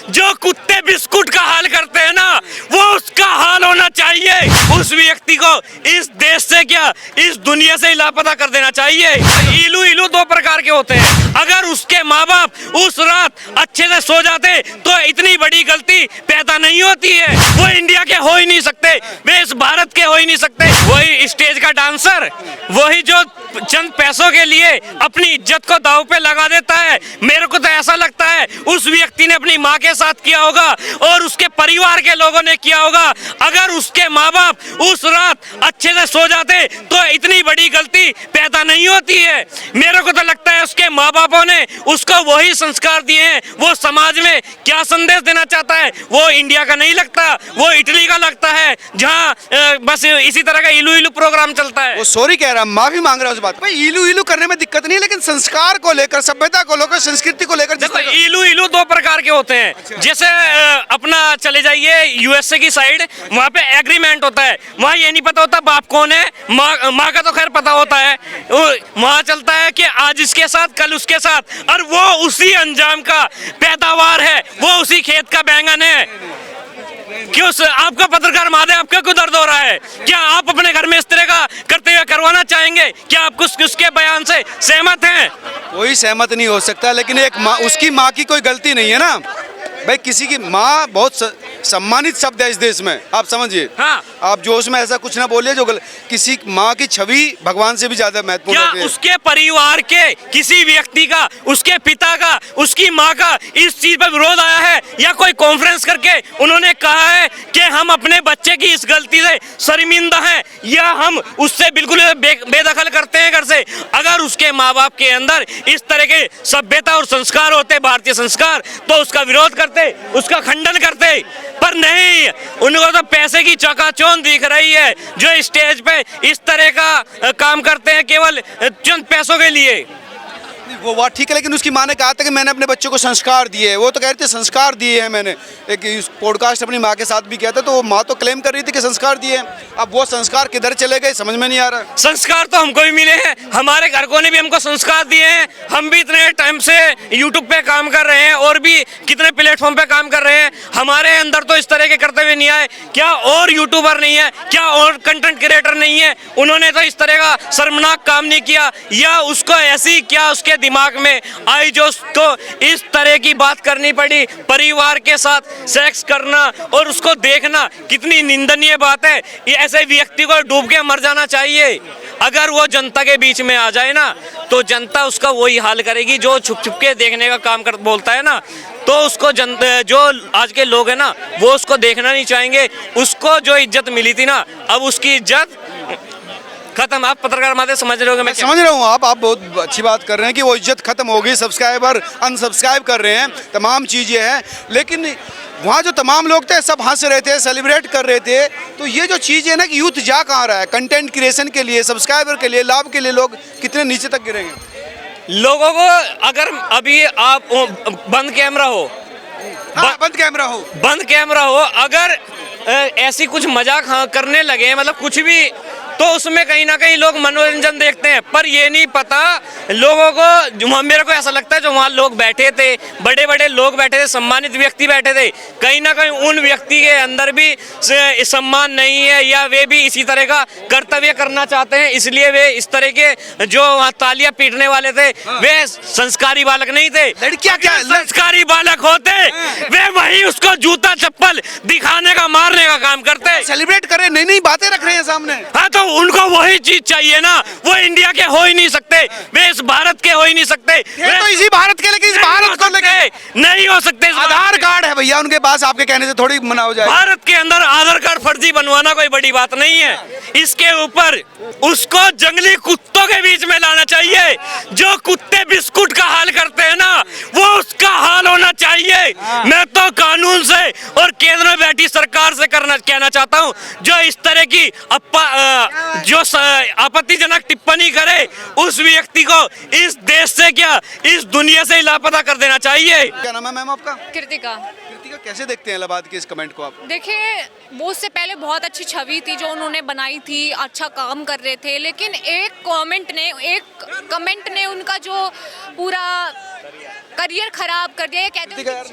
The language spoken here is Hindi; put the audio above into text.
जो कुत्ते बिस्कुट का हाल करते हैं ना, वो उसका हाल होना चाहिए। उस व्यक्ति को इस देश से क्या, इस दुनिया से ही लापता कर देना चाहिए। इलू इलू दो प्रकार के होते हैं। अगर उसके माँ बाप उस रात अच्छे से सो जाते तो इतनी बड़ी गलती पैदा नहीं होती है। वो इंडिया के हो ही नहीं सकते, वे इस भारत के हो ही नहीं सकते। वही स्टेज का डांसर, वही जो चंद पैसों के लिए अपनी इज्जत को दांव पे लगा देता है। मेरे को तो ऐसा लगता है उस व्यक्ति ने अपनी माँ के साथ किया होगा और उसके परिवार के लोगों ने किया होगा। अगर उसके माँ बाप उस रात अच्छे से सो जाते तो इतनी बड़ी गलती पैदा नहीं होती है। मेरे को तो लगता है उसके माँ बापों ने उसको वही संस्कार दिए हैं। वो समाज में क्या संदेश देना चाहता है वो इंडिया का नहीं लगता, वो इटली का लगता है, जहाँ बस इसी तरह का इलू इलू प्रोग्राम चलता है। वो सॉरी कह रहा, माफी मांग रहा है उस बात। भाई इलू इलू करने में दिक्कत नहीं है, लेकिन संस्कार को लेकर, सभ्यता को लेकर, संस्कृति को लेकर देखो इलू इलू दो प्रकार के होते हैं। अच्छा। जैसे अपना चले जाइए यूएसए की साइड, वहाँ पे एग्रीमेंट होता है। वहाँ ये नहीं पता होता बाप कौन है, माँ का तो खैर पता होता है। वहाँ चलता है कि आज इसके साथ कल उसके साथ, और वो उसी अंजाम का पैदावार है, वो उसी खेत का बैंगन है। क्यों आपका पत्रकार महादेव, आपका क्यों दर्द हो रहा है? क्या आप अपने घर में इस तरह का करते हुए करवाना चाहेंगे? क्या आप उसके बयान से सहमत हैं? कोई सहमत नहीं हो सकता, लेकिन एक माँ, उसकी माँ की कोई गलती नहीं है ना भाई। किसी की माँ बहुत सम्मानित शब्द है इस देश में, आप समझिए। हाँ। आप जोश में ऐसा कुछ ना बोलिए जो किसी माँ की छवि भगवान से भी ज्यादा महत्वपूर्ण क्या है। उसके परिवार के किसी व्यक्ति का, उसके पिता का, उसकी माँ का इस चीज पर विरोध आया है, या कोई कॉन्फ्रेंस करके उन्होंने कहा है कि हम अपने बच्चे की इस गलती से शर्मिंदा हैं, या हम उससे बिल्कुल बेदखल करते हैं घर से? अगर उसके माँ बाप के अंदर इस तरह के सभ्यता और संस्कार होते, भारतीय संस्कार, तो उसका विरोध करते, उसका खंडन करते। पर नहीं, उनको तो पैसे की चकाचौंध दिख रही है, जो स्टेज पे इस तरह का काम करते हैं केवल चंद पैसों के लिए। वो बात ठीक है, लेकिन उसकी माँ ने कहा था कि मैंने अपने बच्चों को संस्कार दिए। वो तो कह रही थी संस्कार दिए हैं मैंने। एक पॉडकास्ट अपनी माँ के साथ भी किया था, तो वो माँ तो क्लेम कर रही थी कि संस्कार दिए हैं। अब वो संस्कार किधर चले गए समझ में नहीं आ रहा। संस्कार तो हमको भी मिले हैं, हमारे घर को ने भी हमको संस्कार दिए हैं। हम भी इतने टाइम से यूट्यूब पे काम कर रहे हैं और भी कितने प्लेटफॉर्म पे काम कर रहे हैं। हमारे अंदर तो इस तरह के कर्तव्य नहीं आए। क्या और यूट्यूबर नहीं है, क्या और कंटेंट क्रिएटर नहीं है, उन्होंने तो इस तरह का शर्मनाक काम नहीं किया? या उसको ऐसी क्या उसके दिमाग में आई जो उसको इस तरह की बात करनी पड़ी? परिवार के साथ सेक्स करना और उसको देखना कितनी निंदनीय बात है। ये ऐसे व्यक्ति को डूब के मर जाना चाहिए। अगर वो जनता के बीच में आ जाए ना, तो जनता उसका वही हाल करेगी। जो छुप छुप के देखने का काम कर बोलता है ना, तो उसको जो आज के लोग हैं ना, वो उसको देखना नहीं चाहेंगे। उसको जो इज्जत मिली थी ना, अब उसकी इज्जत खत्म। आप पत्रकार माते समझ रहे हो? मैं समझ रहा हूँ। आप बहुत अच्छी बात कर रहे हैं कि वो इज्जत खत्म हो गई, सब्सक्राइबर अनसब्सक्राइब कर रहे हैं, तमाम चीज़ें हैं। लेकिन वहाँ जो तमाम लोग थे सब हंस रहे थे, सेलिब्रेट कर रहे थे। तो ये जो चीज़ है ना कि यूथ जा कहाँ रहा है? कंटेंट क्रिएशन के लिए, सब्सक्राइबर के लिए, लाभ के लिए लोग कितने नीचे तक गिरेंगे? लोगों को अगर अभी आप बंद कैमरा हो, बंद कैमरा हो, अगर ऐसी कुछ मजाक करने लगे, मतलब कुछ भी, तो उसमें कहीं ना कहीं लोग मनोरंजन देखते हैं। पर ये नहीं पता लोगों को, मेरे को ऐसा लगता है जो वहाँ लोग बैठे थे, बड़े बड़े लोग बैठे थे, सम्मानित व्यक्ति बैठे थे, कहीं ना कहीं उन व्यक्ति के अंदर भी सम्मान नहीं है, या वे भी इसी तरह का कर्तव्य करना चाहते हैं। इसलिए वे इस तरह के जो वहाँ तालियां पीटने वाले थे, वे संस्कारी बालक नहीं थे। लड़कियां क्या संस्कारी बालक होते, वे वही उसको जूता चप्पल दिखाने का, मारने का काम करते। सेलिब्रेट कर रहे, नई नई बातें रख रहे हैं सामने। हाँ, तो उनको वही चीज चाहिए ना। वो इंडिया के हो ही नहीं सकते, वे इस भारत के हो ही नहीं सकते। वे तो इसी भारत के, लेकिन इस भारत को लेके नहीं हो सकते। आधार कार्ड है भैया उनके पास, आपके कहने से थोड़ी मना हो जाए। भारत के अंदर आधार कार्ड फर्जी बनवाना कोई बड़ी बात नहीं है। इसके ऊपर उसको जंगली कुत्तों के बीच में लाना चाहिए। जो कुत्ते बिस्कुट का हाल करते हैं ना, वो उसका हाल होना चाहिए। मैं तो कानून से और केंद्र में बैठी सरकार से कहना चाहता हूँ, जो इस तरह की जो आपत्तिजनक टिप्पणी करे, उस व्यक्ति को इस देश से क्या, इस दुनिया से ही लापता कर देना चाहिए। क्या नाम है मैम आपका? कृतिका। कृतिका, कैसे देखते हैं इलाहाबाद के इस कमेंट को आप? देखिए, वो उससे पहले बहुत अच्छी छवि थी जो उन्होंने बनाई थी, अच्छा काम कर रहे थे, लेकिन एक कमेंट ने उनका जो पूरा करियर खराब कर दिया। ये कहते हैं